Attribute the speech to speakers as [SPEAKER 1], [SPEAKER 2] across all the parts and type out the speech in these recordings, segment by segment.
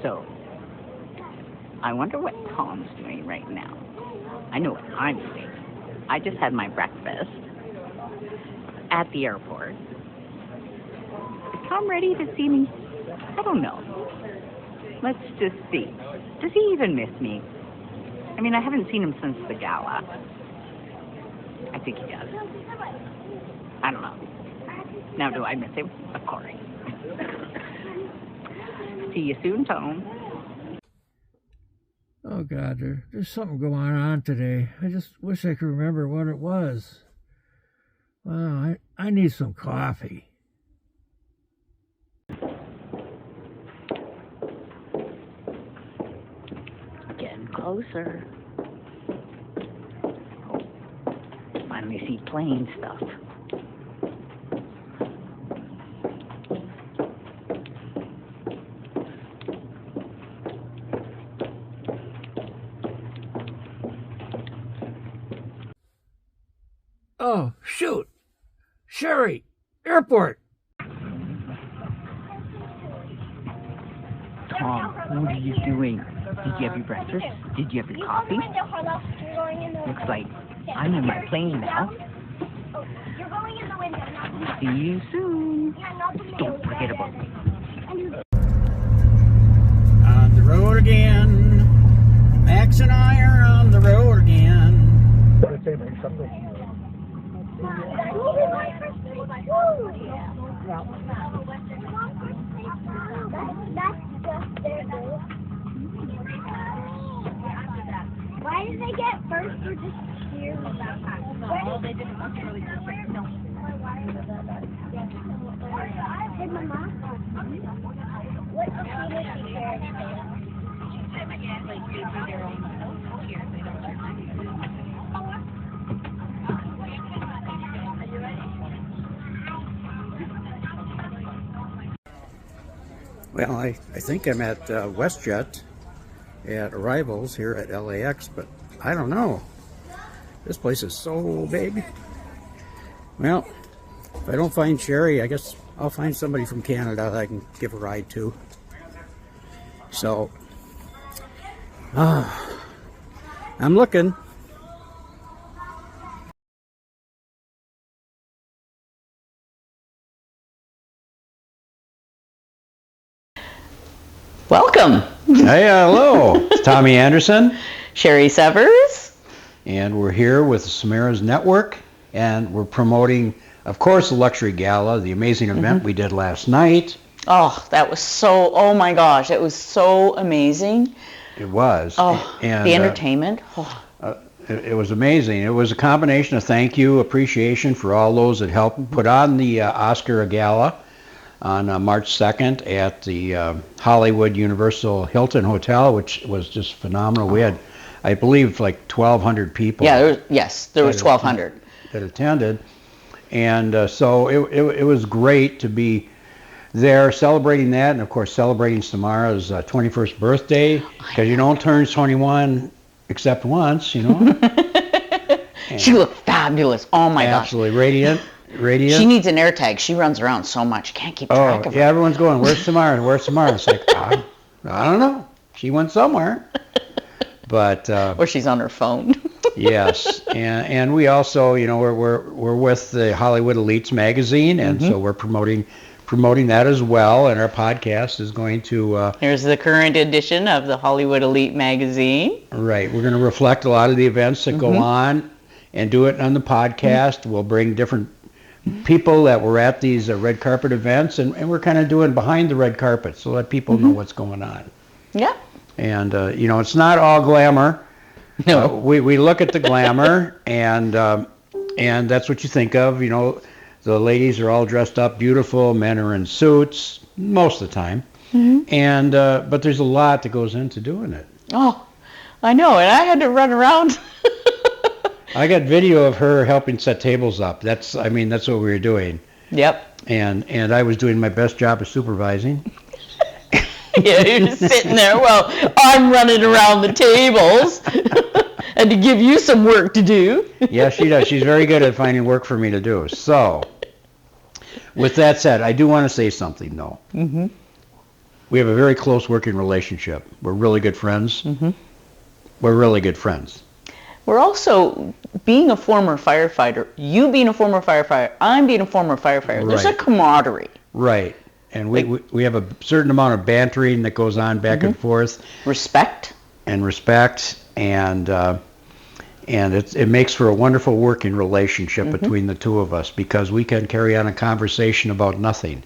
[SPEAKER 1] So, I wonder what Tom's doing right now. I know what I'm doing. I just had my breakfast at the airport. Is Tom ready to see me? I don't know. Let's just see. Does he even miss me? I mean, I haven't seen him since the gala. I think he does. I don't know. Now, do I miss him? Of course. See you soon, Tom.
[SPEAKER 2] Oh, God, there's something going on today. I just wish I could remember what it was. Wow, I need some coffee.
[SPEAKER 1] Getting closer. Oh, finally see plane stuff.
[SPEAKER 2] Oh, shoot. Sherry, airport.
[SPEAKER 1] Tom, what are you doing? Did you have your breakfast? Did you have your coffee? Looks like I'm in my plane now. See you soon. Don't forget about me.
[SPEAKER 3] On the road again. Max and I are on the road again.
[SPEAKER 4] Why did they get first or just here? Well, they didn't want to really just like, no. Did my mom? What did she share? She said, like, they do their own here. They don't learn
[SPEAKER 3] Well, I think I'm at WestJet at arrivals here at LAX, but I don't know. This place is so big. Well, if I don't find Sherry, I guess I'll find somebody from Canada that I can give a ride to. So, I'm looking.
[SPEAKER 1] Welcome.
[SPEAKER 3] Hey, hello. It's Tommy Anderson.
[SPEAKER 1] Sherry Severs.
[SPEAKER 3] And we're here with Samira's Network, and we're promoting, of course, the Luxury Gala, the amazing event we did last night.
[SPEAKER 5] Oh, that was so, oh my gosh, it was so amazing.
[SPEAKER 3] It was.
[SPEAKER 5] Oh,
[SPEAKER 3] and,
[SPEAKER 5] the entertainment.
[SPEAKER 3] It was amazing. It was a combination of thank you, appreciation for all those that helped put on the Oscar Gala on March 2nd at the Hollywood Universal Hilton Hotel, which was just phenomenal. We had, I believe, like 1,200 people.
[SPEAKER 5] Yeah, there was 1,200
[SPEAKER 3] that attended, and so it was great to be there celebrating that, and of course celebrating Samira's 21st birthday, because you don't turn 21 except once, you know.
[SPEAKER 5] She looked fabulous. Oh my gosh.
[SPEAKER 3] Absolutely radiant.
[SPEAKER 5] She needs an air tag. She runs around so much. You can't keep track of her.
[SPEAKER 3] Yeah, everyone's going, where's Samira? Where's Samira? It's like, I don't know. She went somewhere. But
[SPEAKER 5] or she's on her phone.
[SPEAKER 3] Yes, and we also, you know, we're with the Hollywood Elietes magazine, and so we're promoting that as well. And our podcast is going to.
[SPEAKER 5] Here's the current edition of the Hollywood Elite magazine.
[SPEAKER 3] Right, we're going to reflect a lot of the events that go on, and do it on the podcast. We'll bring different people that were at these red carpet events, and we're kind of doing behind the red carpet, so let people know what's going on.
[SPEAKER 5] Yeah.
[SPEAKER 3] And you know, it's not all glamour.
[SPEAKER 5] No.
[SPEAKER 3] We look at the glamour, and that's what you think of. You know, the ladies are all dressed up beautiful. Men are in suits most of the time, and but there's a lot that goes into doing it.
[SPEAKER 5] Oh, I know, and I had to run around.
[SPEAKER 3] I got video of her helping set tables up. That's what we were doing.
[SPEAKER 5] Yep.
[SPEAKER 3] And I was doing my best job of supervising.
[SPEAKER 5] Yeah, you're just sitting there. Well, I'm running around the tables, and to give you some work to do.
[SPEAKER 3] Yeah, she does. She's very good at finding work for me to do. So, with that said, I do want to say something, though. we have a very close working relationship. We're really good friends.
[SPEAKER 5] Mm-hmm.
[SPEAKER 3] We're really good friends.
[SPEAKER 5] We're also, being a former firefighter, you being a former firefighter, I'm being a former firefighter. There's a
[SPEAKER 3] Right.
[SPEAKER 5] camaraderie.
[SPEAKER 3] Right. And we have a certain amount of bantering that goes on back and forth,
[SPEAKER 5] Respect.
[SPEAKER 3] and respect, and it makes for a wonderful working relationship between the two of us, because we can carry on a conversation about nothing.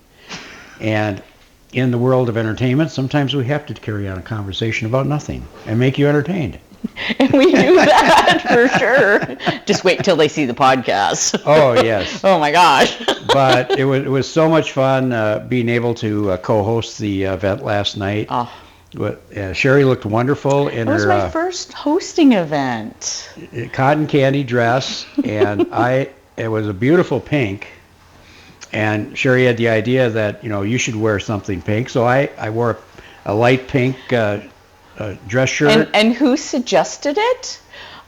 [SPEAKER 3] And in the world of entertainment, sometimes we have to carry on a conversation about nothing and make you entertained.
[SPEAKER 5] And we do that for sure. Just wait till they see the podcast.
[SPEAKER 3] Oh, yes.
[SPEAKER 5] Oh my gosh.
[SPEAKER 3] But it was so much fun being able to co-host the event last night.
[SPEAKER 5] Oh,
[SPEAKER 3] Sherry looked wonderful in
[SPEAKER 5] it was
[SPEAKER 3] her
[SPEAKER 5] my first hosting event.
[SPEAKER 3] cotton candy dress, and it was a beautiful pink. And Sherry had the idea that, you should wear something pink, so I wore a light pink dress shirt.
[SPEAKER 5] And who suggested it?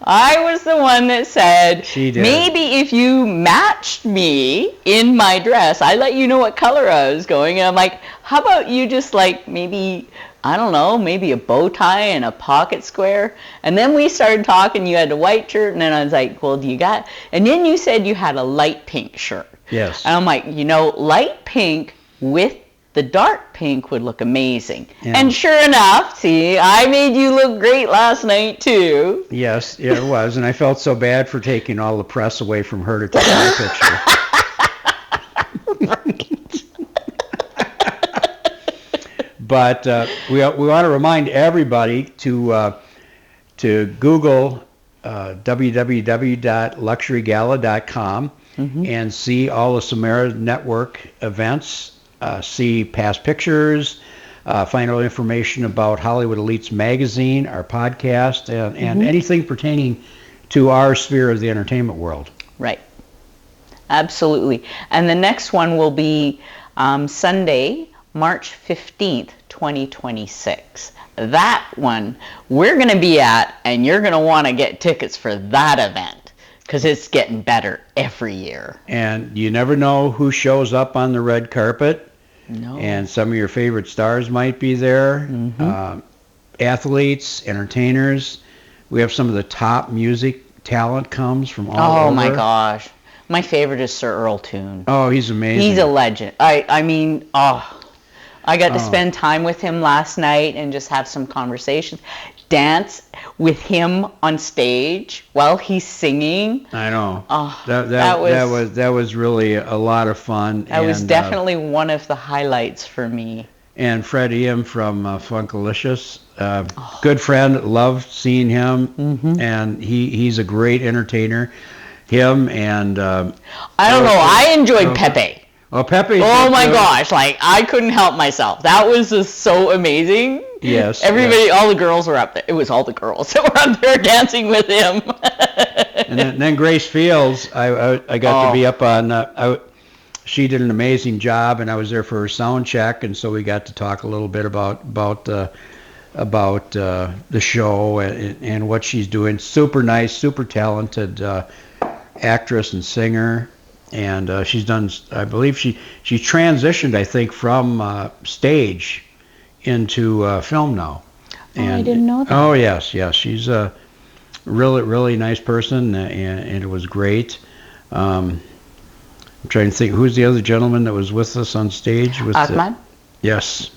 [SPEAKER 5] I was the one that said,
[SPEAKER 3] She did.
[SPEAKER 5] maybe if you matched me in my dress, I let you know what color I was going. And I'm like, how about you just like maybe, I don't know, maybe a bow tie and a pocket square? And then we started talking, you had a white shirt, and then I was like, well, and then you said you had a light pink shirt.
[SPEAKER 3] Yes.
[SPEAKER 5] And I'm like, light pink with the dark pink would look amazing.
[SPEAKER 3] Yeah.
[SPEAKER 5] And sure enough, see, I made you look great last night too.
[SPEAKER 3] Yes, yeah, it was, and I felt so bad for taking all the press away from her to take my picture. But we want to remind everybody to Google www.luxurygala.com and see all the Samira Network events. See past pictures, find out information about Hollywood Elites magazine, our podcast, and anything pertaining to our sphere of the entertainment world.
[SPEAKER 5] Right. Absolutely. And the next one will be Sunday, March 15th, 2026. That one we're going to be at, and you're going to want to get tickets for that event, because it's getting better every year.
[SPEAKER 3] And you never know who shows up on the red carpet.
[SPEAKER 5] No.
[SPEAKER 3] And some of your favorite stars might be there. Athletes, entertainers. We have some of the top music talent comes from all over.
[SPEAKER 5] Oh my gosh. My favorite is Sir Earl Toon.
[SPEAKER 3] Oh, he's amazing.
[SPEAKER 5] He's a legend. I mean, I got to spend time with him last night and just have some conversations. Dance with him on stage while he's singing.
[SPEAKER 3] I know.
[SPEAKER 5] Oh,
[SPEAKER 3] that was really a lot of fun.
[SPEAKER 5] That was definitely one of the highlights for me.
[SPEAKER 3] And Fred Iam from Funkalicious, good friend, loved seeing him, and he's a great entertainer. Him and
[SPEAKER 5] I don't know. I enjoyed Pepe.
[SPEAKER 3] Oh, Pepe.
[SPEAKER 5] Oh my gosh! Like I couldn't help myself. That was just so amazing.
[SPEAKER 3] Yes.
[SPEAKER 5] Everybody, all the girls were up there. It was all the girls that were up there dancing with him.
[SPEAKER 3] And then Grace Fields, I got to be up on. She did an amazing job, and I was there for her sound check, and so we got to talk a little bit about the show and what she's doing. Super nice, super talented actress and singer. And she's done, I believe she transitioned, I think, from stage into film now. And,
[SPEAKER 5] I didn't know that.
[SPEAKER 3] Oh, yes. She's a really, really nice person, and it was great. I'm trying to think, who's the other gentleman that was with us on stage?
[SPEAKER 5] Ahmad?
[SPEAKER 3] Yes.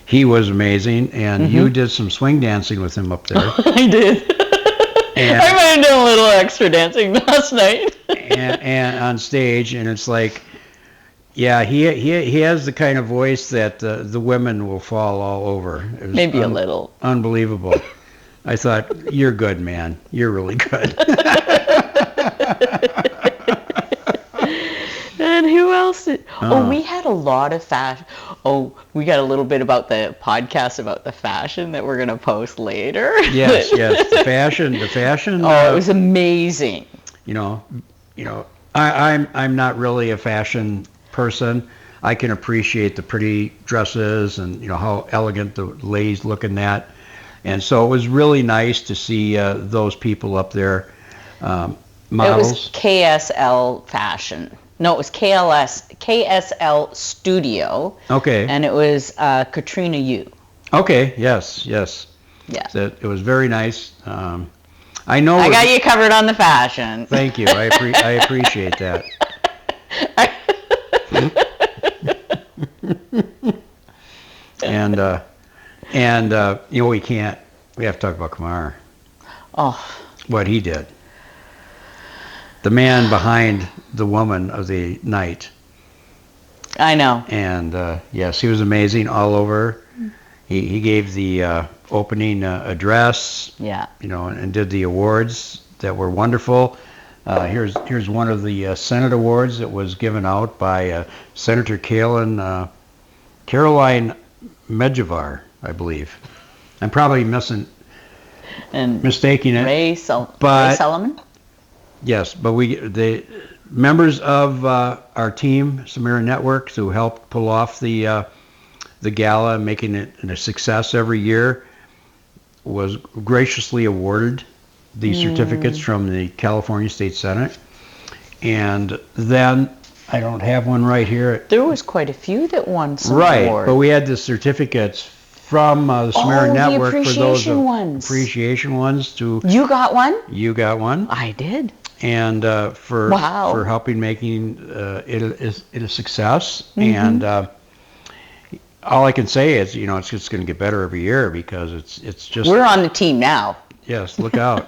[SPEAKER 3] He was amazing, and you did some swing dancing with him up there.
[SPEAKER 5] I did.
[SPEAKER 3] And,
[SPEAKER 5] I might have done a little extra dancing last night.
[SPEAKER 3] and on stage, and it's like, yeah, he has the kind of voice that the women will fall all over.
[SPEAKER 5] Maybe a little.
[SPEAKER 3] Unbelievable. I thought, you're good, man. You're really good.
[SPEAKER 5] And who else? We had a lot of fashion. Oh, we got a little bit about the podcast about the fashion that we're going to post later.
[SPEAKER 3] Yes. The fashion.
[SPEAKER 5] Oh, it was amazing.
[SPEAKER 3] I'm not really a fashion person. I can appreciate the pretty dresses and how elegant the ladies look in that. And so it was really nice to see those people up there, models.
[SPEAKER 5] It was KSL Fashion. No, it was KSL Studio,
[SPEAKER 3] Okay.
[SPEAKER 5] and it was Katrina Yu.
[SPEAKER 3] Okay. Yes. Yes.
[SPEAKER 5] Yeah.
[SPEAKER 3] So it was very nice. I know.
[SPEAKER 5] I got you covered on the fashion.
[SPEAKER 3] Thank you. I appreciate that. And we have to talk about Kumar.
[SPEAKER 5] Oh.
[SPEAKER 3] What he did. The man behind the woman of the night.
[SPEAKER 5] I know.
[SPEAKER 3] And yes, he was amazing all over. He gave the opening address.
[SPEAKER 5] Yeah.
[SPEAKER 3] And did the awards that were wonderful. Here's one of the Senate awards that was given out by Senator Caroline Medjevar, I believe. I'm probably mistaking it.
[SPEAKER 5] Ray Solomon?
[SPEAKER 3] Yes, but the members of our team, Samira Networks, who helped pull off the gala, making it a success every year, was graciously awarded the certificates from the California State Senate. And then, I don't have one right here.
[SPEAKER 5] There was quite a few that won some
[SPEAKER 3] right,
[SPEAKER 5] awards.
[SPEAKER 3] but we had the certificates from the Samira Network
[SPEAKER 5] the
[SPEAKER 3] for those
[SPEAKER 5] ones.
[SPEAKER 3] appreciation ones.
[SPEAKER 5] You got one?
[SPEAKER 3] You got one.
[SPEAKER 5] I did.
[SPEAKER 3] And for helping making it a success.
[SPEAKER 5] Mm-hmm.
[SPEAKER 3] And all I can say is, it's just going to get better every year because it's just.
[SPEAKER 5] We're on the team now.
[SPEAKER 3] Yes, look out.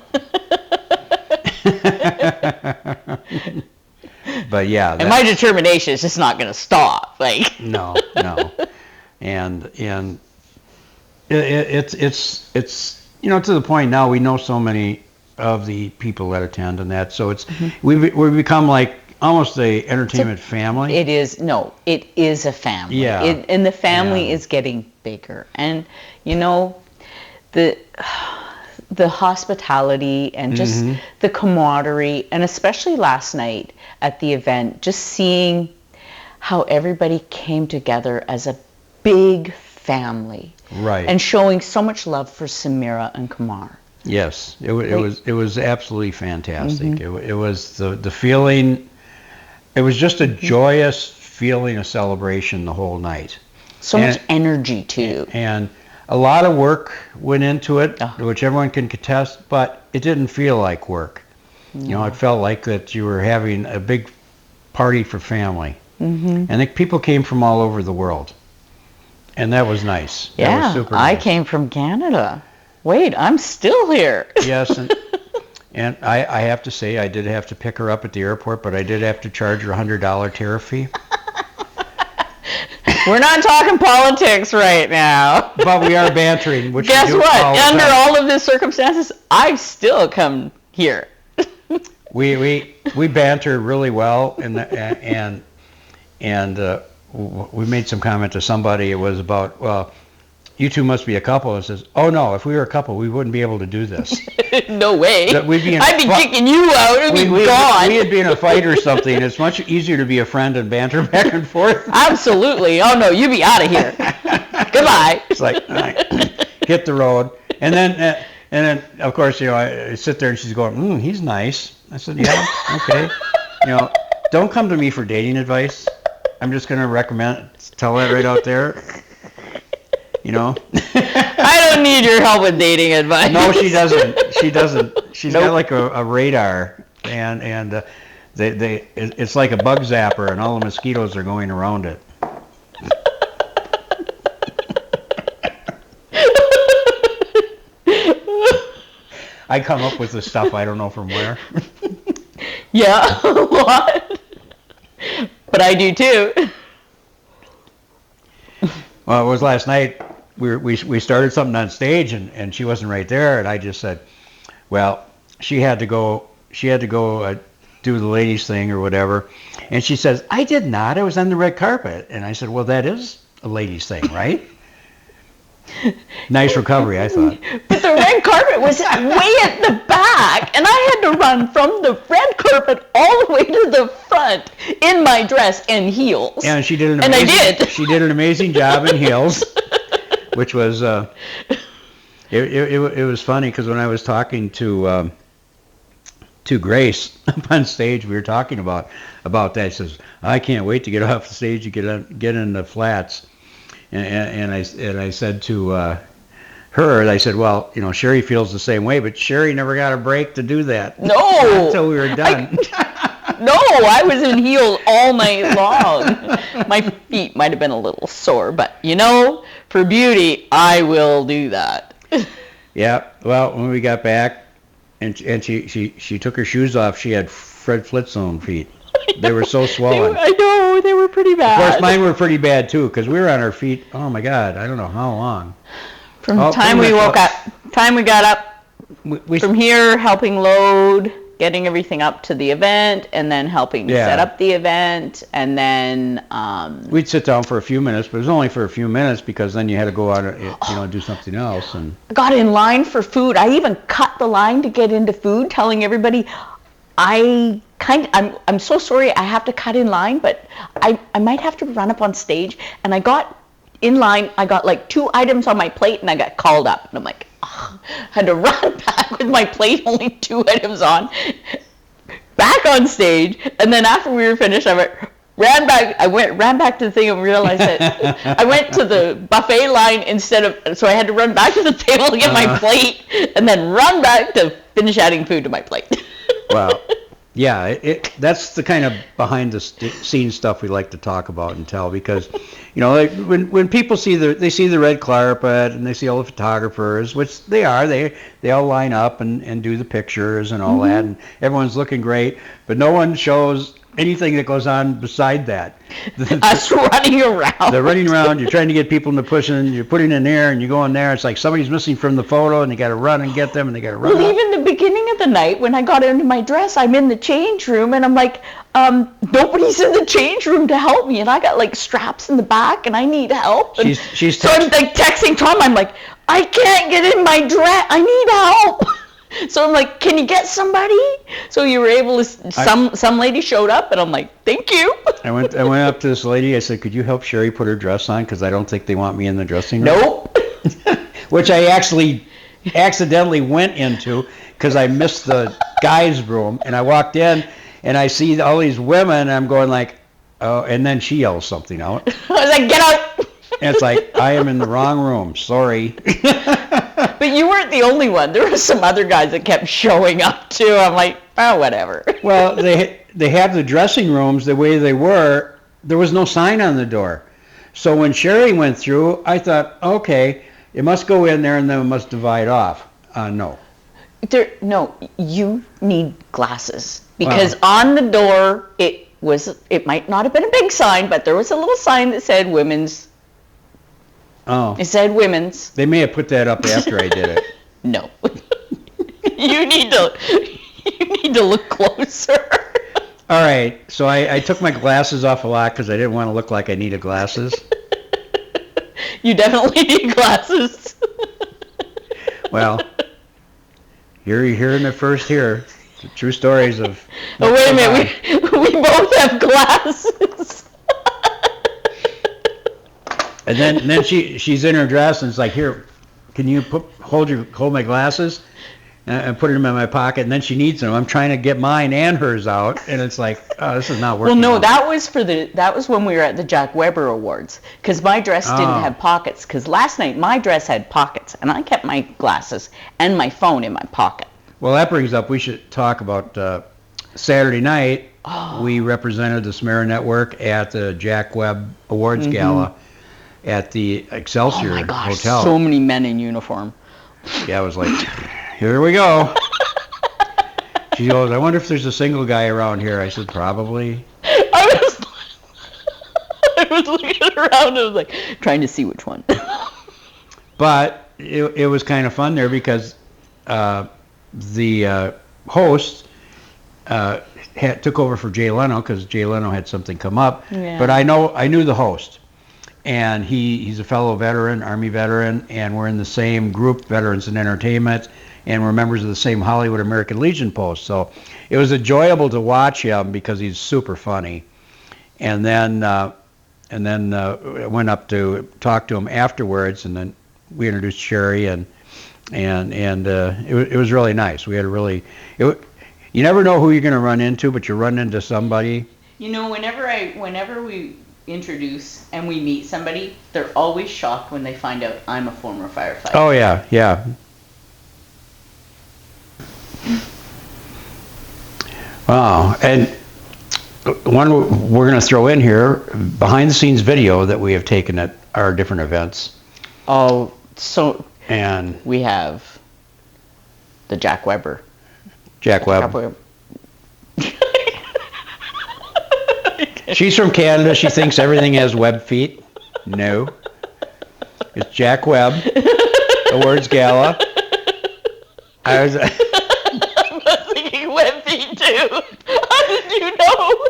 [SPEAKER 3] But yeah.
[SPEAKER 5] And my determination is just not going to stop. Like.
[SPEAKER 3] No. And it's to the point now we know so many of the people that attend and that, so it's we've become like almost a entertainment family.
[SPEAKER 5] It is a family.
[SPEAKER 3] Yeah.
[SPEAKER 5] And the family is getting bigger. And the hospitality and just the camaraderie, and especially last night at the event, just seeing how everybody came together as a big family.
[SPEAKER 3] Right.
[SPEAKER 5] And showing so much love for Samira and Kumar.
[SPEAKER 3] Yes, it was absolutely fantastic. It was the feeling. It was just a joyous feeling of celebration the whole night.
[SPEAKER 5] So much energy too.
[SPEAKER 3] And a lot of work went into it, which everyone can contest, but it didn't feel like work. No. It felt like that you were having a big party for family. And the people came from all over the world. And that was nice.
[SPEAKER 5] Yeah,
[SPEAKER 3] that was super nice.
[SPEAKER 5] I came from Canada. Wait, I'm still here.
[SPEAKER 3] Yes, and I have to say, I did have to pick her up at the airport, but I did have to charge her $100 tariff fee.
[SPEAKER 5] We're not talking politics right now.
[SPEAKER 3] But we are bantering. Which
[SPEAKER 5] guess what? Under all of the circumstances, I still come here.
[SPEAKER 3] We banter really well, and we made some comment to somebody. It was about, well, you two must be a couple. And says, oh no, if we were a couple, we wouldn't be able to do this.
[SPEAKER 5] No way.
[SPEAKER 3] I'd be
[SPEAKER 5] kicking you out. I'd be gone.
[SPEAKER 3] We'd be in a fight or something. It's much easier to be a friend and banter back and forth.
[SPEAKER 5] Absolutely. Oh no, you be out of here. Goodbye.
[SPEAKER 3] It's like, all right, hit the road. And then of course, I sit there and she's going, he's nice. I said, yeah, okay. Don't come to me for dating advice. I'm just going to tell that right out there.
[SPEAKER 5] I don't need your help with dating advice.
[SPEAKER 3] No, she doesn't. She's got like a radar, and it's like a bug zapper, and all the mosquitoes are going around it. I come up with this stuff I don't know from where.
[SPEAKER 5] Yeah, a lot. But I do too.
[SPEAKER 3] Well, it was last night. We started something on stage, and she wasn't right there, and I just said, well, she had to go do the ladies thing or whatever, and she says, I did not. I was on the red carpet, and I said, well, that is a ladies thing, right? Nice recovery, I thought.
[SPEAKER 5] But the red carpet was way at the back, and I had to run from the red carpet all the way to the front in my dress and heels.
[SPEAKER 3] And she did
[SPEAKER 5] I did.
[SPEAKER 3] She did an amazing job in heels, which was it was funny because when I was talking to to Grace up on stage. We were talking about that. He says, "I can't wait to get off the stage and get in the flats." And I said to her, I said, "Well, Sherry feels the same way, but Sherry never got a break to do that.
[SPEAKER 5] No.
[SPEAKER 3] Until we were done."
[SPEAKER 5] No, I was in heels all night long. My feet might have been a little sore, but for beauty, I will do that.
[SPEAKER 3] Yeah. Well, when we got back, and she took her shoes off, she had Fred Flintstone feet. They were so swollen.
[SPEAKER 5] I know, they were pretty bad.
[SPEAKER 3] Of course, mine were pretty bad too, because we were on our feet. Oh my God, I don't know how long.
[SPEAKER 5] From the time we woke up, time we got up, from here helping load, getting everything up to the event, and then helping set up the event, and then
[SPEAKER 3] we'd sit down for a few minutes, but it was only for a few minutes because then you had to go out and do something else. And
[SPEAKER 5] I got in line for food. I even cut the line to get into food, telling everybody I'm so sorry I have to cut in line, but I might have to run up on stage. And I got in line, I got like 2 items on my plate, and I got called up. And I'm like, had to run back with my plate, only 2 items on, back on stage. And then after we were finished, I ran back to the thing and realized that I went to the buffet line so I had to run back to the table to get my plate, and then run back to finish adding food to my plate.
[SPEAKER 3] Well, yeah, that's the kind of behind the scenes stuff we like to talk about and tell, because when people see the red carpet and they see all the photographers, which they all line up and do the pictures and all that, and everyone's looking great, but no one shows anything that goes on beside that.
[SPEAKER 5] Us running around.
[SPEAKER 3] They're running around. You're trying to get people in the pushing. You're putting in there, and you go in there. It's like somebody's missing from the photo, and you got to run and get them, and they got to run.
[SPEAKER 5] Well, even the beginning of the night, when I got into my dress, I'm in the change room, and I'm like, nobody's in the change room to help me, and I got like straps in the back, and I need help. And so I'm like texting Tom. I'm like, I can't get in my dress. I need help. So I'm like, can you get somebody? So you were able to, some lady showed up, and I'm like, thank you.
[SPEAKER 3] I went up to this lady. I said, could you help Sherry put her dress on? Because I don't think they want me in the dressing room.
[SPEAKER 5] Nope.
[SPEAKER 3] Which I actually accidentally went into because I missed the guys' room. And I walked in, and I see all these women, and I'm going like, oh, and then she yells something out.
[SPEAKER 5] I was like, get out.
[SPEAKER 3] And it's like, I am in the wrong room. Sorry.
[SPEAKER 5] But you weren't the only one. There were some other guys that kept showing up too. I'm like, oh, whatever.
[SPEAKER 3] Well, they have the dressing rooms the way they were. There was no sign on the door. So when Sherry went through, I thought, okay, it must go in there and then it must divide off. No.
[SPEAKER 5] No, you need glasses. Because on the door, it might not have been a big sign, but there was a little sign that said women's.
[SPEAKER 3] Oh.
[SPEAKER 5] It said women's.
[SPEAKER 3] They may have put that up after I did it.
[SPEAKER 5] No. You need to look closer.
[SPEAKER 3] All right. So I took my glasses off a lot because I didn't want to look like I needed glasses.
[SPEAKER 5] You definitely need glasses.
[SPEAKER 3] Well, you're hearing it first here. The true stories of...
[SPEAKER 5] Oh, wait a minute. We both have glasses.
[SPEAKER 3] And then she's in her dress, and it's like, here, can you hold my glasses and put them in my pocket? And then she needs them. I'm trying to get mine and hers out, and it's like, oh, this is not working.
[SPEAKER 5] Well, no,
[SPEAKER 3] out.
[SPEAKER 5] that was when we were at the Jack Weber Awards, because my dress didn't have pockets. Because last night my dress had pockets, and I kept my glasses and my phone in my pocket.
[SPEAKER 3] Well, that brings up, we should talk about Saturday night. Oh. We represented the Samira Network at the Jack Webb Awards Gala at the Excelsior
[SPEAKER 5] Oh my gosh,
[SPEAKER 3] Hotel.
[SPEAKER 5] So many men in uniform.
[SPEAKER 3] Yeah, I was like, here we go. She goes, I wonder if there's a single guy around here. I said, probably.
[SPEAKER 5] I was looking around, I was like, trying to see which one.
[SPEAKER 3] But it was kind of fun there because the host took over for Jay Leno because Jay Leno had something come up. Yeah. But I knew the host. And he's a fellow veteran, Army veteran, and we're in the same group, Veterans in Entertainment, and we're members of the same Hollywood American Legion post. So it was enjoyable to watch him because he's super funny. And then I went up to talk to him afterwards, and then we introduced Sherry, and it was really nice. We had a really, You never know who you're going to run into, but you run into somebody.
[SPEAKER 5] You know, whenever we introduce and we meet somebody, they're always shocked when they find out I'm a former firefighter.
[SPEAKER 3] Oh yeah, yeah. Wow, and one we're going to throw in here, behind the scenes video that we have taken at our different events.
[SPEAKER 5] Oh, so
[SPEAKER 3] And
[SPEAKER 5] we have the Jack Webb.
[SPEAKER 3] She's from Canada. She thinks everything has web feet. No. It's Jack Webb. The word's gala. I was
[SPEAKER 5] thinking web feet too. How did you know?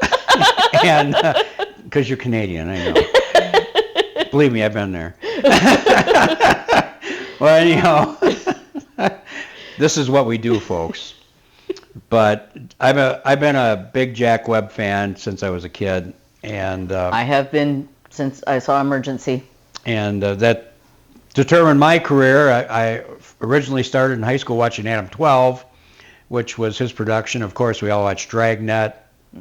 [SPEAKER 3] and because you're Canadian, I know. Believe me, I've been there. Well, anyhow, this is what we do, folks. But I've been a big Jack Webb fan since I was a kid, and
[SPEAKER 5] I have been since I saw Emergency.
[SPEAKER 3] And that determined my career. I originally started in high school watching Adam 12, which was his production. Of course, we all watched Dragnet.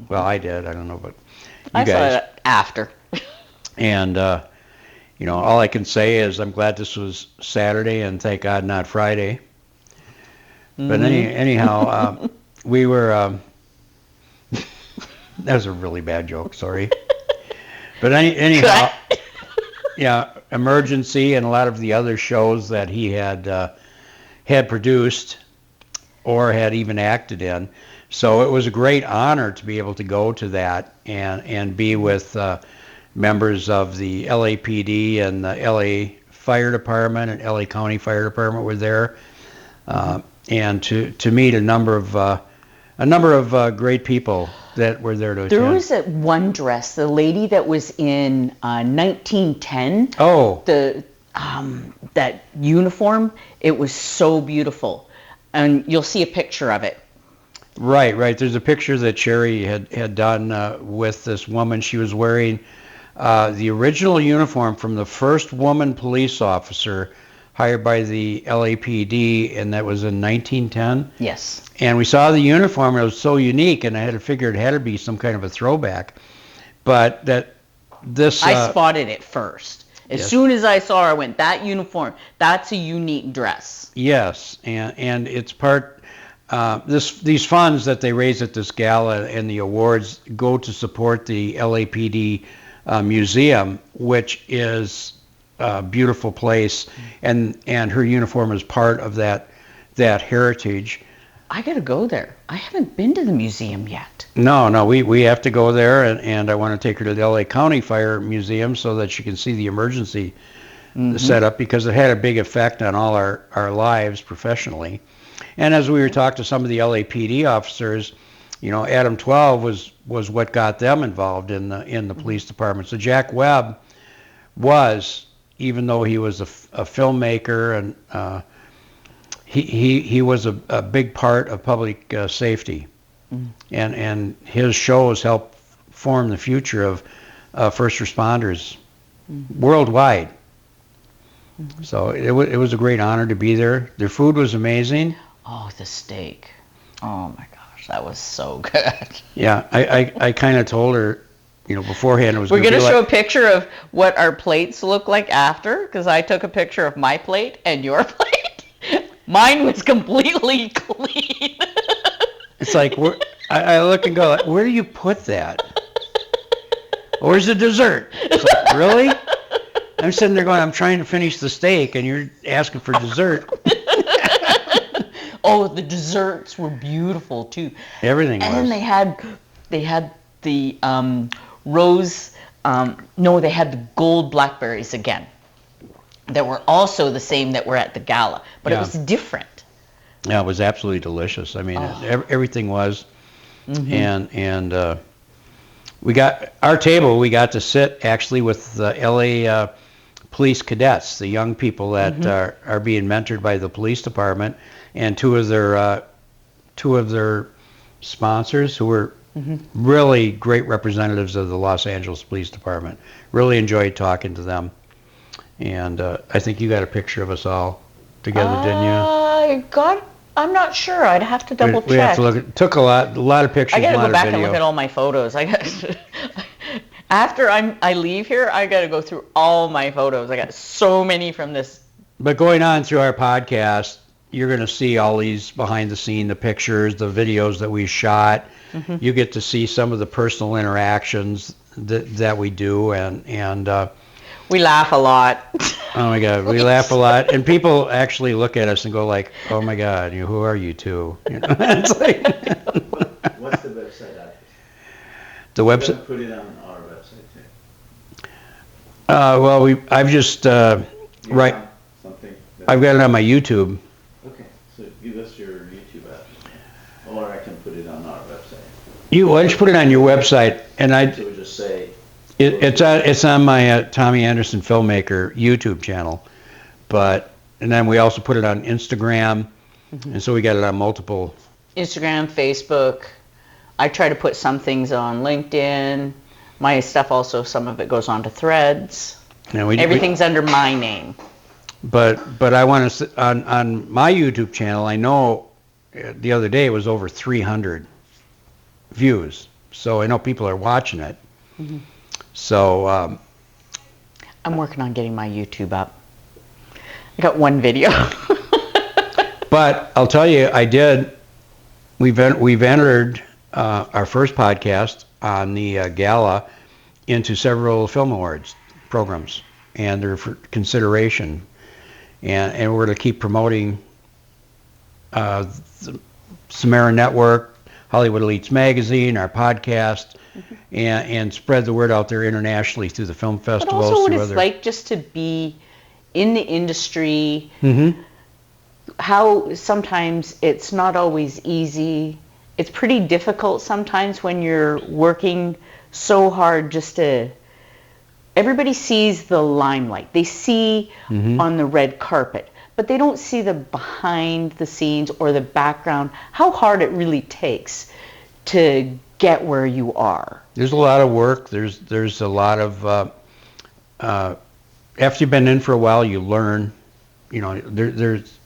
[SPEAKER 3] Well, I did. I don't know, but you guys.
[SPEAKER 5] Saw it after.
[SPEAKER 3] And all I can say is I'm glad this was Saturday, and thank God not Friday. But anyhow, we were. That was a really bad joke. Sorry. But anyhow, yeah, Emergency and a lot of the other shows that he had produced or had even acted in. So it was a great honor to be able to go to that and be with members of the LAPD and the LA Fire Department and LA County Fire Department were there, and to meet a number of great people that were there to attend.
[SPEAKER 5] There was that one dress, the lady that was in 1910.
[SPEAKER 3] Oh.
[SPEAKER 5] That uniform, it was so beautiful. And you'll see a picture of it.
[SPEAKER 3] Right. There's a picture that Sherry had done with this woman. She was wearing the original uniform from the first woman police officer hired by the LAPD, and that was in 1910.
[SPEAKER 5] Yes.
[SPEAKER 3] And we saw the uniform, and it was so unique, and I had to figure it had to be some kind of a throwback. But I
[SPEAKER 5] spotted it first. As soon as I saw her, I went, that uniform, that's a unique dress.
[SPEAKER 3] Yes, and it's part, these funds that they raise at this gala and the awards go to support the LAPD museum, which is a beautiful place, and her uniform is part of that heritage.
[SPEAKER 5] I gotta go there. I haven't been to the museum yet.
[SPEAKER 3] No, we have to go there, and I want to take her to the LA County Fire Museum so that she can see the emergency setup, because it had a big effect on all our lives professionally. And as we were talking to some of the LAPD officers, Adam 12 was what got them involved in the police department. So Jack Webb was, even though he was a filmmaker, and he was a big part of public safety, and his shows helped form the future of first responders worldwide. So it was a great honor to be there. Their food was amazing.
[SPEAKER 5] Oh, the steak! Oh my gosh, that was so good.
[SPEAKER 3] Yeah, I kind of told her, beforehand it was.
[SPEAKER 5] We're gonna show a picture of what our plates look like after, because I took a picture of my plate and your plate. Mine was completely clean.
[SPEAKER 3] It's like, I look and go, like, where do you put that? Where's the dessert? It's like, really? I'm sitting there going, I'm trying to finish the steak, and you're asking for dessert.
[SPEAKER 5] Oh, the desserts were beautiful too.
[SPEAKER 3] Everything was.
[SPEAKER 5] And then they had the rose. No, they had the gold blackberries again. That were also the same that were at the gala, but it was different.
[SPEAKER 3] Yeah, it was absolutely delicious. I mean, everything was, and we got our table. We got to sit actually with the LA police cadets, the young people that are being mentored by the police department, and two of their sponsors who were really great representatives of the Los Angeles Police Department. Really enjoyed talking to them. And I think you got a picture of us all together, didn't you?
[SPEAKER 5] I got I'm not sure. I'd have to double check.
[SPEAKER 3] We have to look. It took a lot of pictures.
[SPEAKER 5] I gotta
[SPEAKER 3] a lot
[SPEAKER 5] go back
[SPEAKER 3] of
[SPEAKER 5] and
[SPEAKER 3] video.
[SPEAKER 5] look at all my photos. I got after I leave here, I gotta go through all my photos. I got so many from this.
[SPEAKER 3] But going on through our podcast, you're going to see all these behind the scene, the pictures, the videos that we shot.
[SPEAKER 5] Mm-hmm.
[SPEAKER 3] You get to see some of the personal interactions that we do, and
[SPEAKER 5] we laugh a lot.
[SPEAKER 3] Oh my God, we laugh a lot, and people actually look at us and go like, "Oh my God, who are you two?" It's like
[SPEAKER 6] What's the website address?
[SPEAKER 3] the website.
[SPEAKER 6] Put it on our website too.
[SPEAKER 3] Well, I've just right.
[SPEAKER 6] Something.
[SPEAKER 3] I've got it on my YouTube.
[SPEAKER 6] Okay, so give us your YouTube address, or I can put it on our website.
[SPEAKER 3] Why don't you put it on your website, and
[SPEAKER 6] So we just say.
[SPEAKER 3] it's on my Tommy Anderson Filmmaker YouTube channel, and then we also put it on Instagram, and so we got it on multiple.
[SPEAKER 5] Instagram, Facebook. I try to put some things on LinkedIn. My stuff also, some of it goes on to Threads. Everything's under my name.
[SPEAKER 3] But I want to on my YouTube channel. I know the other day it was over 300 views, so I know people are watching it.
[SPEAKER 5] Mm-hmm.
[SPEAKER 3] So
[SPEAKER 5] I'm working on getting my YouTube up. I got one video.
[SPEAKER 3] but I'll tell you, we've entered our first podcast on the gala into several film awards programs, and they're for consideration. And we're going to keep promoting the Samira Network, Hollywood Elietes Magazine, our podcast, and spread the word out there internationally through the film
[SPEAKER 5] But
[SPEAKER 3] festivals.
[SPEAKER 5] also what it's like just to be in the industry, how sometimes it's not always easy. It's pretty difficult sometimes when you're working so hard just to... Everybody sees the limelight. They see on the red carpet, but they don't see the behind the scenes or the background, how hard it really takes to get where you are.
[SPEAKER 3] There's a lot of work. There's a lot of... after you've been in for a while, you learn. There's...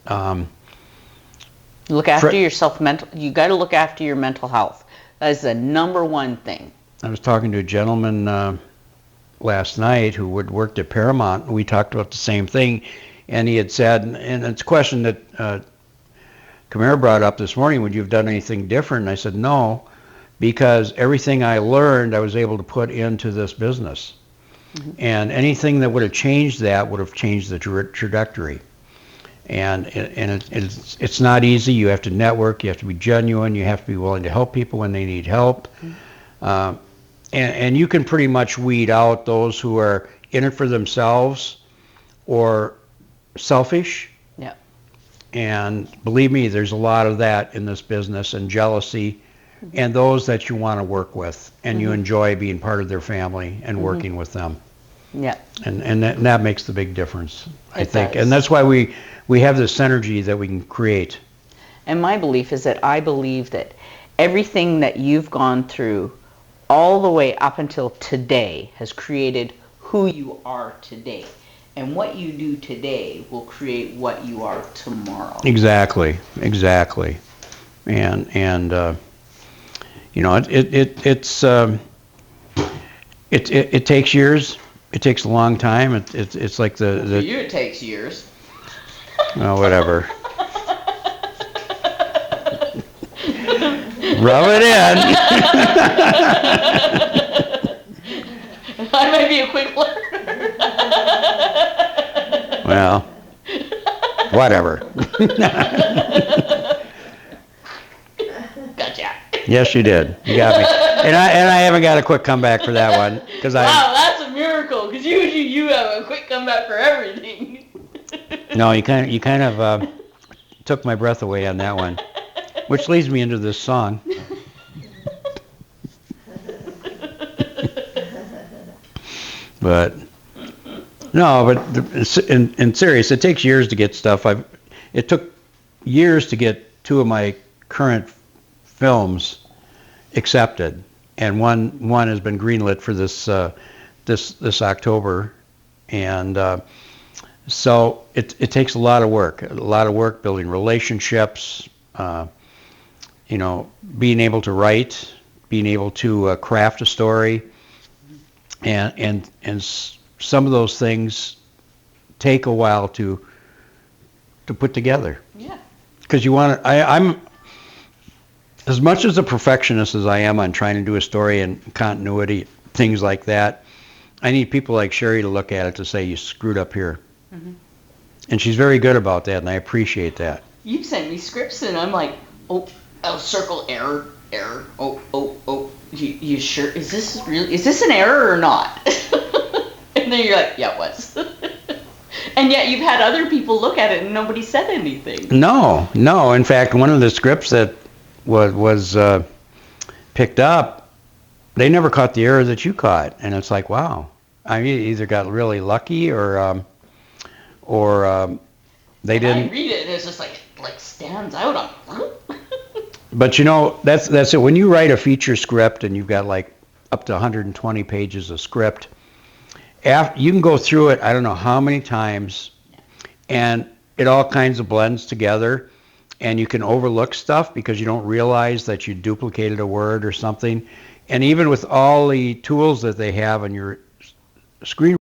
[SPEAKER 5] Look after yourself. You got to look after your mental health. That is the number one thing.
[SPEAKER 3] I was talking to a gentleman last night who had worked at Paramount, and we talked about the same thing. And he had said, and it's a question that Samira brought up this morning, would you have done anything different? And I said, no, because everything I learned, I was able to put into this business. And anything that would have changed that would have changed the trajectory. And it's not easy. You have to network. You have to be genuine. You have to be willing to help people when they need help. And you can pretty much weed out those who are in it for themselves or selfish.
[SPEAKER 5] Yeah.
[SPEAKER 3] And believe me, there's a lot of that in this business, and jealousy, and those that you want to work with and you enjoy being part of their family and working with them.
[SPEAKER 5] Yeah.
[SPEAKER 3] And that makes the big difference, I think.
[SPEAKER 5] does.
[SPEAKER 3] And that's why we have this synergy that we can create.
[SPEAKER 5] And my belief is that I believe that everything that you've gone through all the way up until today has created who you are today. And what you do today will create what you are tomorrow.
[SPEAKER 3] Exactly. And it takes years. It takes a long time. It's like the
[SPEAKER 5] For you, it takes years.
[SPEAKER 3] Well, whatever. Rub it in.
[SPEAKER 5] I might be a quick learner.
[SPEAKER 3] Well, whatever.
[SPEAKER 5] Gotcha.
[SPEAKER 3] Yes, you did. You got me. And I haven't got a quick comeback for that one because
[SPEAKER 5] Wow, that's a miracle. Because usually you have a quick comeback for everything.
[SPEAKER 3] No, you kind of took my breath away on that one, which leads me into this song. But in serious, it takes years to get stuff. It took years to get two of my current films accepted, and one has been greenlit for this October, and so it takes a lot of work building relationships, you know, being able to write, being able to craft a story, and some of those things take a while to put together.
[SPEAKER 5] Yeah.
[SPEAKER 3] Because you want to, I'm as much as a perfectionist as I am on trying to do a story and continuity, things like that. I need people like Sherry to look at it to say you screwed up here, and she's very good about that, and I appreciate that.
[SPEAKER 5] You've sent me scripts and I'm like, oh, I'll circle error, oh. You sure? Is this an error or not? And then you're like, yeah, it was. And yet you've had other people look at it and nobody said anything.
[SPEAKER 3] No. In fact, one of the scripts that was picked up, they never caught the error that you caught, and it's like, wow. I mean, either got really lucky or they didn't.
[SPEAKER 5] I read it and it's just like stands out on.
[SPEAKER 3] But you know, that's it. When you write a feature script and you've got like up to 120 pages of script, you can go through it I don't know how many times, and it all kinds of blends together, and you can overlook stuff because you don't realize that you duplicated a word or something. And even with all the tools that they have on your screen,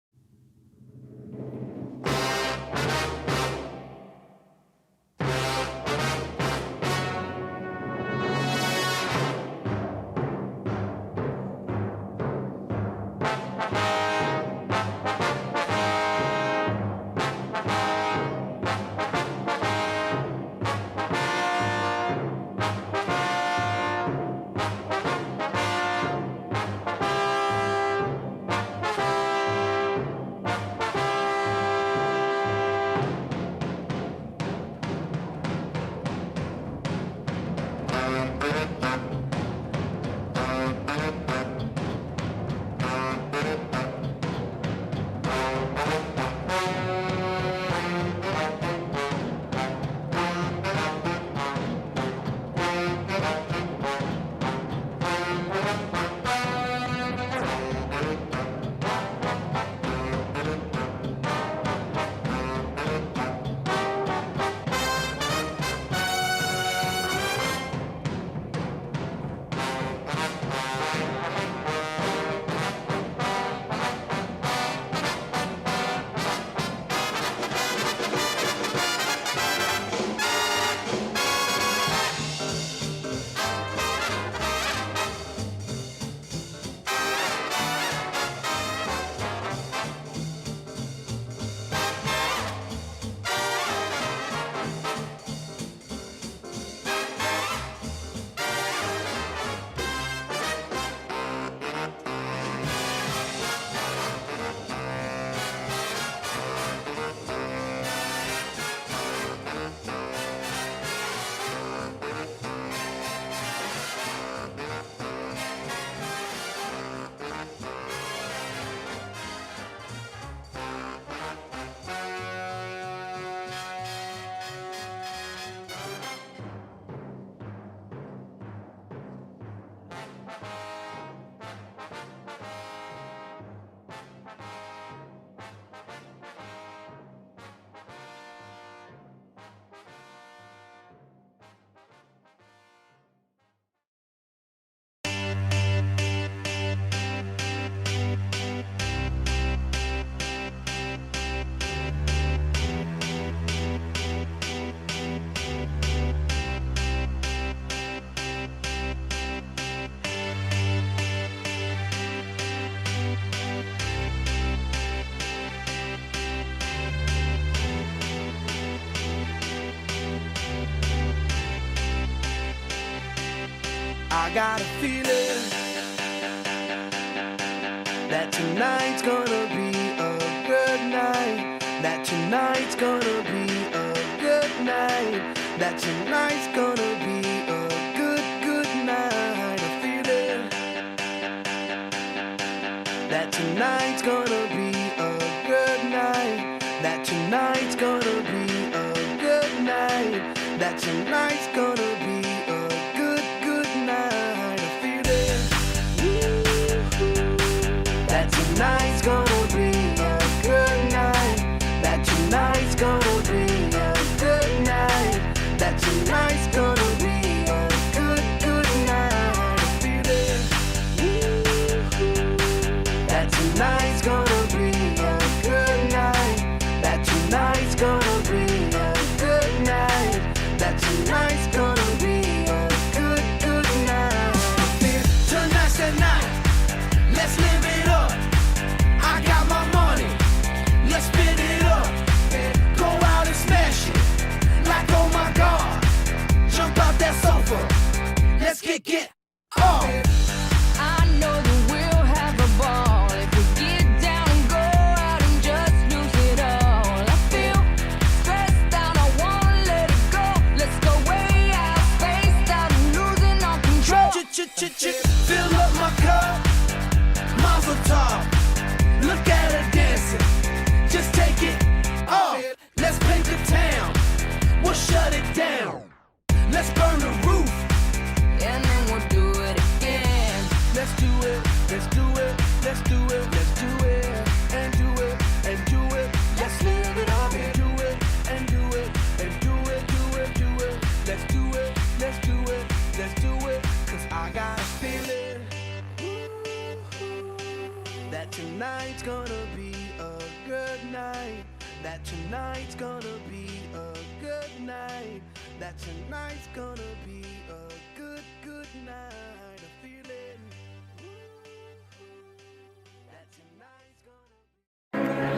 [SPEAKER 7] I got a feeling that tonight's gonna be a good night. That tonight's gonna be a good night. That tonight's gonna be a good night. A feeling that tonight's gonna be a good night. That tonight's gonna be a good night. That tonight's gonna be a good night. A feeling that tonight's gonna be a good night. That tonight's gonna be a good night. That tonight's gonna kick it off.
[SPEAKER 8] I know that we'll have a ball if we get down and go out and just lose it all. I feel stressed out, I wanna let it go. Let's go way out, spaced out, and losing all control.
[SPEAKER 7] Fill up my cup, Mazel tov. Look at her dancing, just take it off. Let's paint the town, we'll shut it down. Let's burn the roof,
[SPEAKER 8] And then we'll do it again.
[SPEAKER 7] let's do it, let's do it, let's do it, let's do it, and do it, and do it. Let's live it up and do it, and do it, and do it, do it, do it. Let's do it, let's do it, let's do it. Cause I got a feeling that tonight's gonna be a good night. That tonight's gonna be a good night. That tonight's gonna be a good, good night. A feeling that tonight's gonna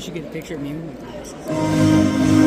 [SPEAKER 9] should get a picture of me with my glasses.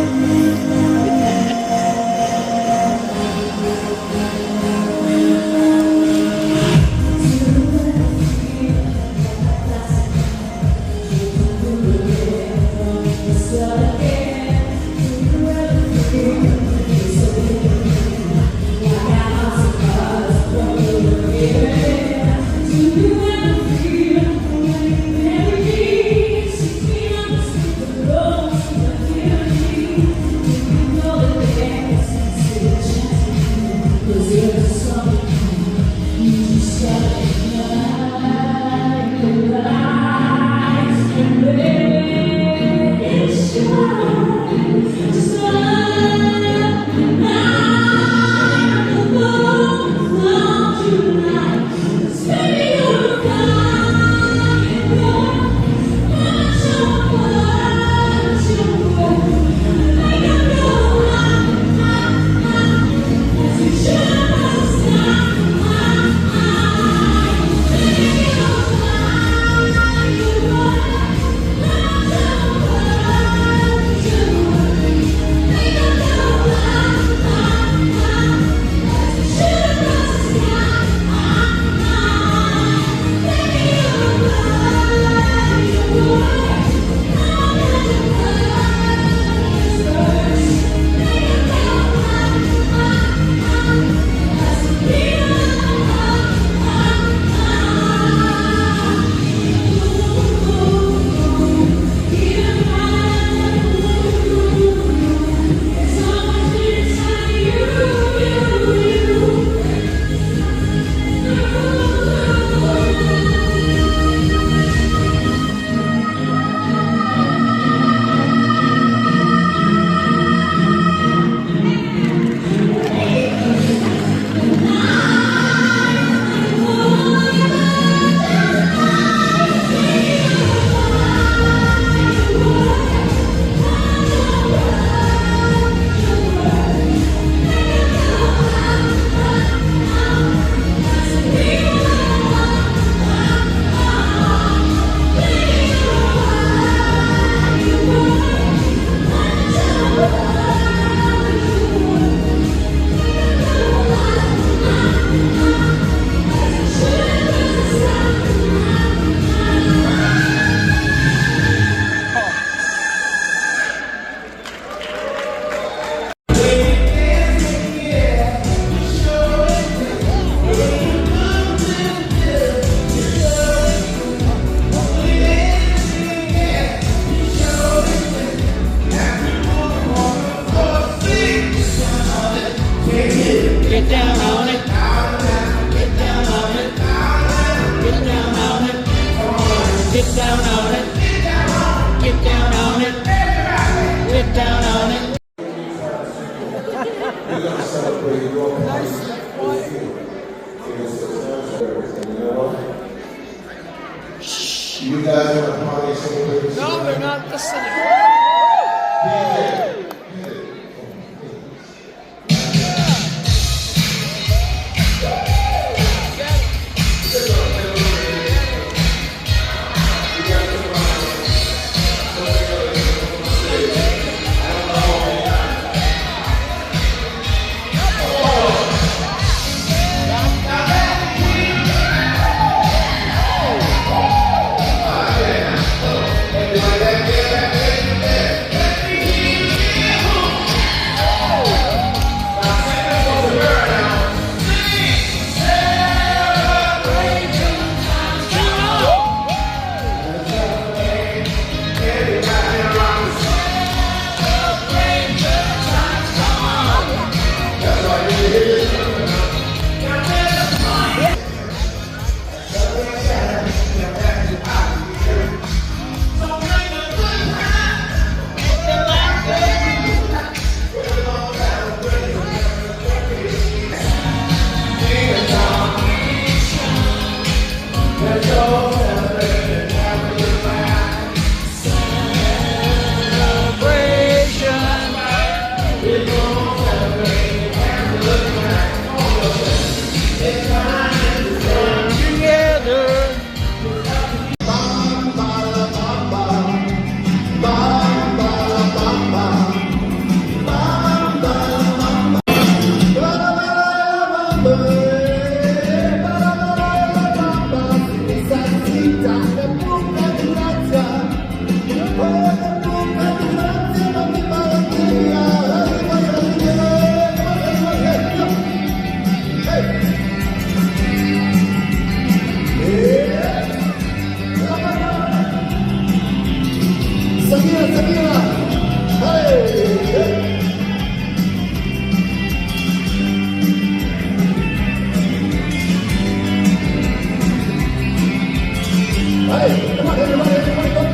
[SPEAKER 10] You guys want to party somewhere?
[SPEAKER 9] No, they're not listening.
[SPEAKER 10] Hey, come on, everybody, go.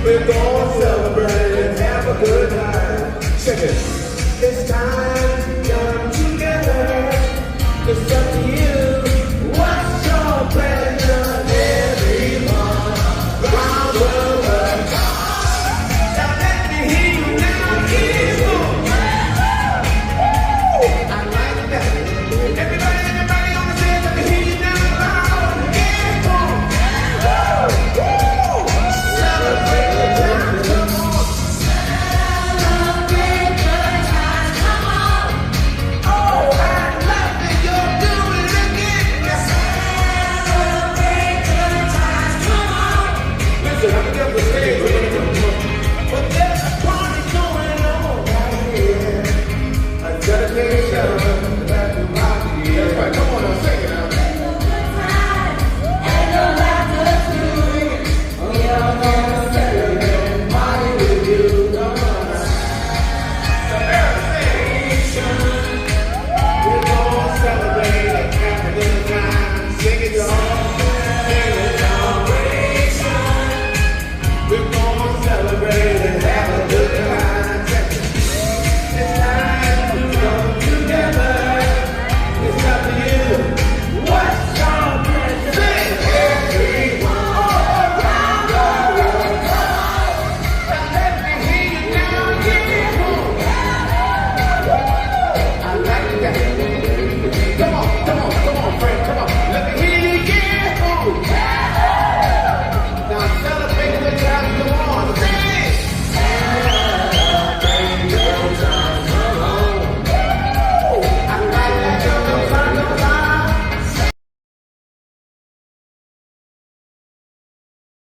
[SPEAKER 7] We're gonna celebrate and have a good time. Check it. It's time.